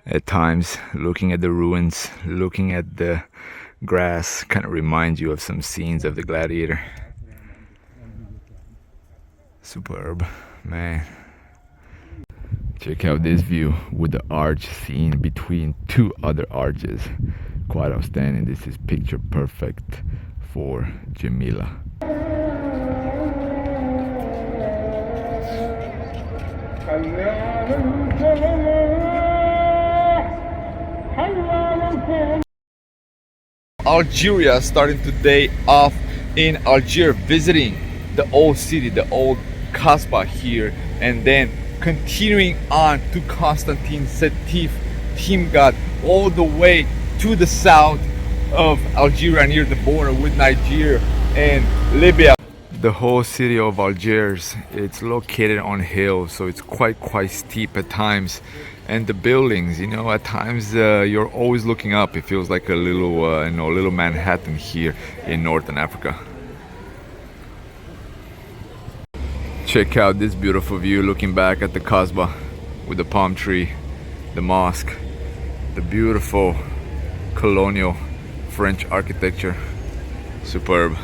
At times, looking at the ruins, looking at the grass, kind of reminds you of some scenes of the Gladiator. Superb, man. Check out this view with the arch seen between two other arches. Quite outstanding. This is picture perfect for Djemila. Algeria, starting today off in Algiers, visiting the old city, the old Kasbah here, and then continuing on to Constantine, Setif, Timgad, all the way to the south of Algeria near the border with Nigeria and Libya. The whole city of Algiers, it's located on hills, so it's quite steep at times. And the buildings, at times you're always looking up. It feels like a little, little Manhattan here in Northern Africa. Check out this beautiful view looking back at the Kasbah with the palm tree, the mosque, the beautiful colonial French architecture. Superb.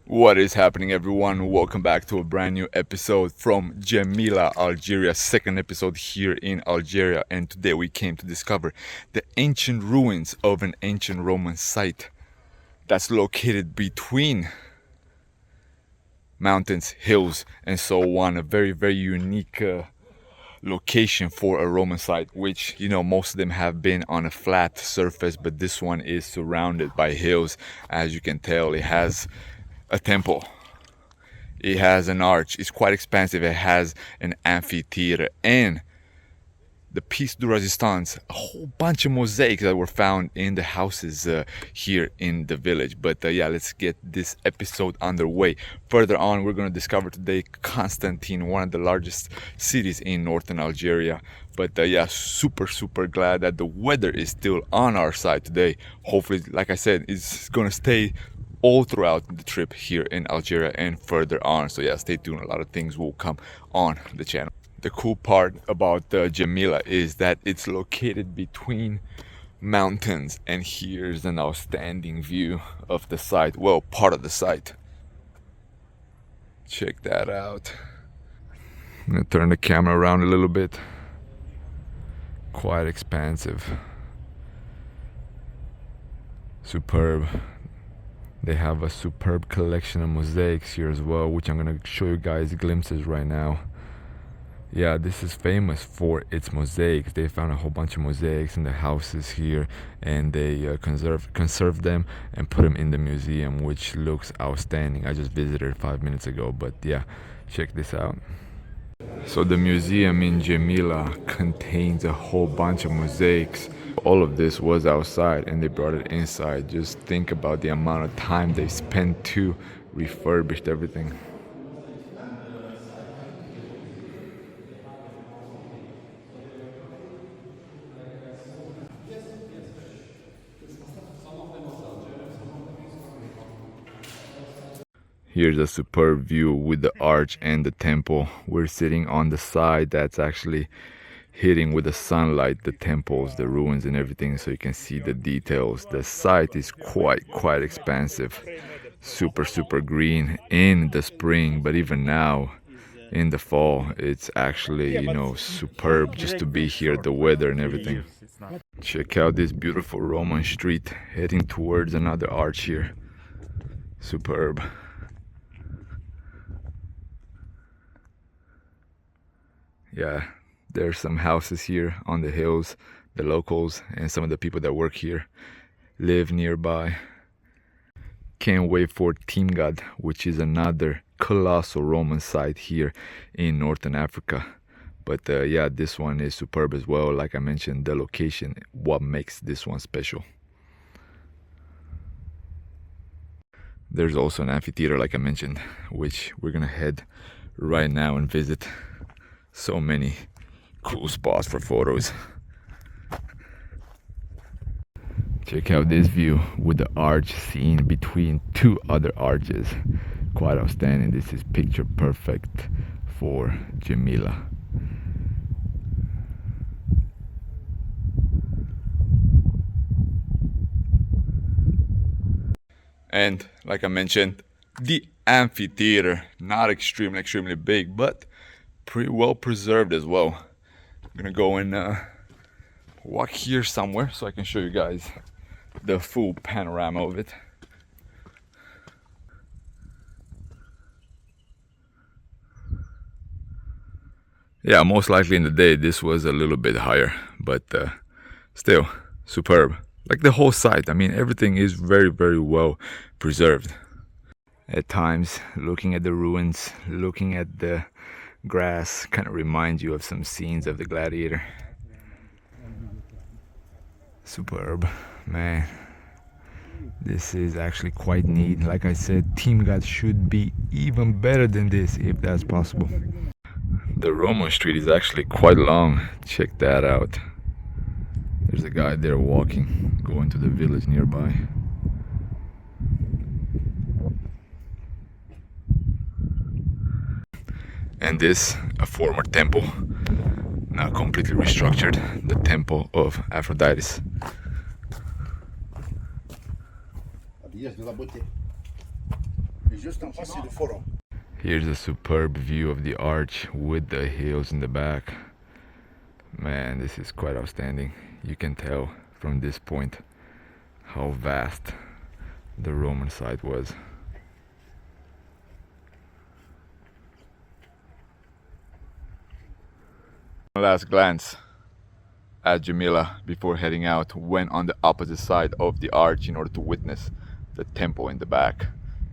What is happening, everyone? Welcome back to a brand new episode from Djemila, Algeria. Second episode here in Algeria, and today we came to discover the ancient ruins of an ancient Roman site that's located between mountains, hills, and so on. A very unique location for a Roman site, which most of them have been on a flat surface, but this one is surrounded by hills. As you can tell, it has a temple, it has an arch, it's quite expansive, it has an amphitheater, and the piece de resistance, a whole bunch of mosaics that were found in the houses here in the village. But yeah, let's get this episode underway. Further on, we're going to discover today Constantine, one of the largest cities in northern Algeria. But yeah, super glad that the weather is still on our side today. Hopefully, like I said, it's going to stay all throughout the trip here in Algeria and further on. So yeah, stay tuned. A lot of things will come on the channel. The cool part about Djemila is that it's located between mountains, and here's an outstanding view of the site. Well, part of the site. Check that out. I'm gonna turn the camera around a little bit. Quite expansive. Superb. They have a superb collection of mosaics here as well, which I'm gonna show you guys glimpses right now. Yeah, this is famous for its mosaics. They found a whole bunch of mosaics in the houses here, and they conserved them and put them in the museum, which looks outstanding. I just visited 5 minutes ago, but yeah, check this out. So the museum in Djemila contains a whole bunch of mosaics. All of this was outside and they brought it inside. Just think about the amount of time they spent to refurbish everything. Here's a superb view with the arch and the temple. We're sitting on the side that's actually hitting with the sunlight the temples, the ruins and everything, so you can see the details. The site is quite expansive. Super green in the spring, but even now in the fall it's actually superb just to be here, the weather and everything. Check out this beautiful Roman street heading towards another arch here. Superb. Yeah, there's some houses here on the hills. The locals and some of the people that work here live nearby. Can't wait for Timgad, which is another colossal Roman site here in Northern Africa. But yeah, this one is superb as well. Like I mentioned, the location, what makes this one special. There's also an amphitheater, like I mentioned, which we're gonna head right now and visit. So many cool spots for photos. Check out this view with the arch seen between two other arches. Quite outstanding. This is picture perfect for Djemila. And like I mentioned, the amphitheater, not extremely big, but pretty well preserved as well. I'm gonna go and walk here somewhere so I can show you guys the full panorama of it. Yeah, most likely in the day this was a little bit higher, but still superb. Like the whole site, I mean, everything is very well preserved. At times, looking at the ruins, looking at the grass, kind of reminds you of some scenes of the Gladiator. Superb, man. This is actually quite neat. Like I said, Team God should be even better than this if that's possible. The Roman street is actually quite long. Check that out. There's a guy there walking, going to the village nearby. And this, a former temple, now completely restructured, the temple of Aphrodite. Here's a superb view of the arch with the hills in the back. Man, this is quite outstanding. You can tell from this point how vast the Roman site was. Last glance at Djemila before heading out, went on the opposite side of the arch in order to witness the temple in the back.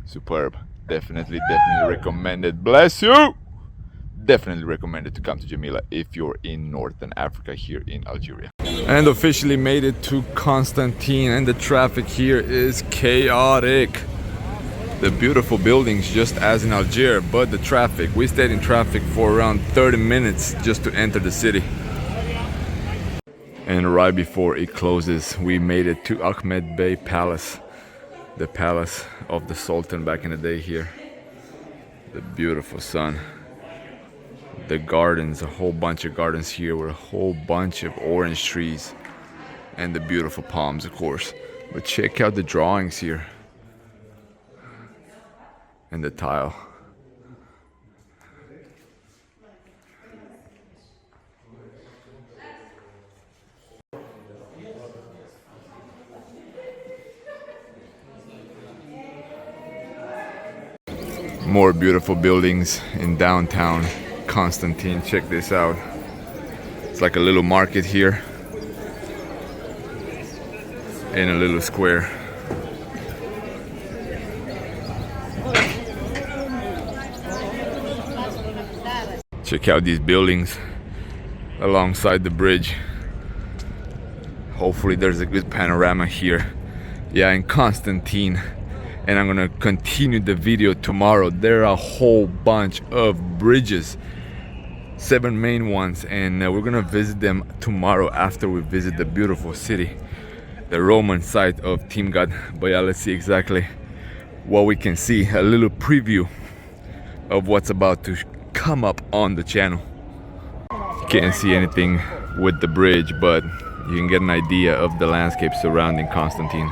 Superb. Definitely recommended. Bless you! Definitely recommended to come to Djemila if you're in Northern Africa here in Algeria. And officially made it to Constantine, and the traffic here is chaotic. The beautiful buildings just as in Algeria, but the traffic, we stayed in traffic for around 30 minutes just to enter the city. And right before it closes, we made it to Ahmed Bey Palace, the palace of the Sultan back in the day here. The beautiful sun. The gardens, a whole bunch of gardens here with a whole bunch of orange trees and the beautiful palms, of course. But check out the drawings here and the tile. More beautiful buildings in downtown Constantine. Check this out. It's like a little market here in a little square. Check out these buildings alongside the bridge. Hopefully there's a good panorama here. Yeah, in Constantine. And I'm gonna continue the video tomorrow. There are a whole bunch of bridges, 7 main ones, and we're gonna visit them tomorrow after we visit the beautiful city, the Roman site of Team God. But yeah, let's see exactly what we can see, a little preview of what's about to come up on the channel. You can't see anything with the bridge, but you can get an idea of the landscape surrounding Constantine.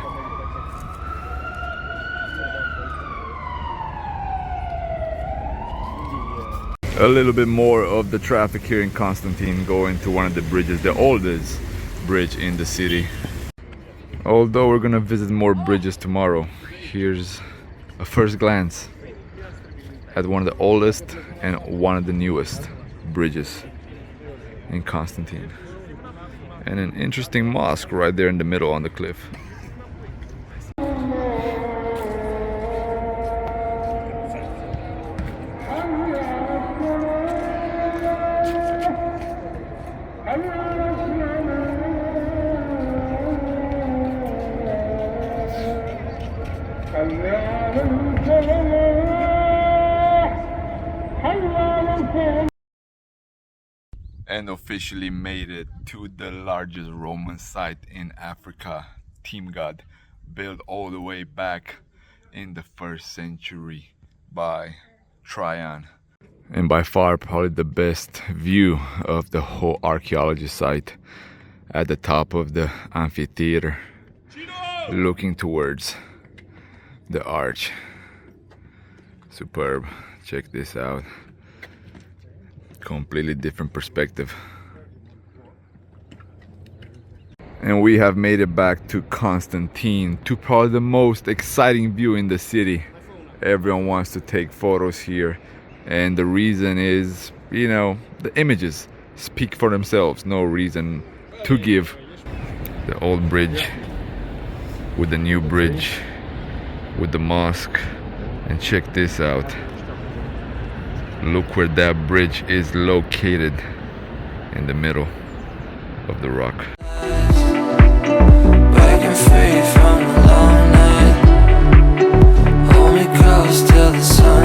A little bit more of the traffic here in Constantine, going to one of the bridges, the oldest bridge in the city. Although we're gonna visit more bridges tomorrow, here's a first glance at one of the oldest and one of the newest bridges in Constantine. And an interesting mosque right there in the middle on the cliff. and officially made it to the largest Roman site in Africa, Team God, built all the way back in the 1st century by Tryon. And by far probably the best view of the whole archaeology site at the top of the amphitheater, Gino! looking towards the arch. Superb. Check this out. Completely different perspective. And we have made it back to Constantine, to probably the most exciting view in the city. Everyone wants to take photos here, and the reason is, you know, the images speak for themselves. No reason to give. The old bridge with the new bridge with the mosque, and check this out. Look where that bridge is located, in the middle of the rock. Breaking free from the long night. Hold me close till the sun